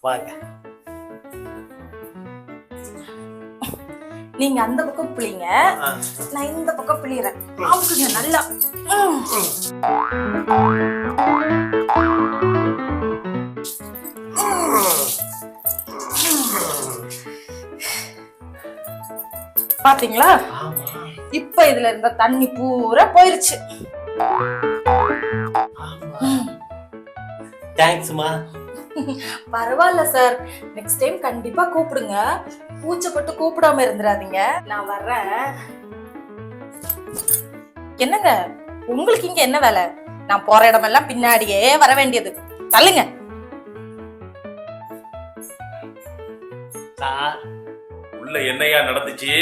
வாங்க. நீங்க அந்த பக்கம் பிழிங்க, நான் இந்த பக்கம் பிழிறேன். அமுக்குங்க நல்லா. பாத்தீங்களா? இப்ப இதுல இருந்த தண்ணி பூரா போயிருச்சு. தேங்க்ஸ்மா. பரவாயில்ல சார், நெக்ஸ்ட் டைம் கண்டிப்பா கூப்பிடுங்க. பூச்சப்பட்டு கூப்பிடாம இருந்துடாதீங்க. நான் வர்றேன். என்னங்க உங்களுக்கு இங்க என்ன வேலை? நான் போற இடமெல்லாம் பின்னாடியே வர வேண்டியது. தள்ளுங்க. உள்ள என்னையா நடந்துச்சு?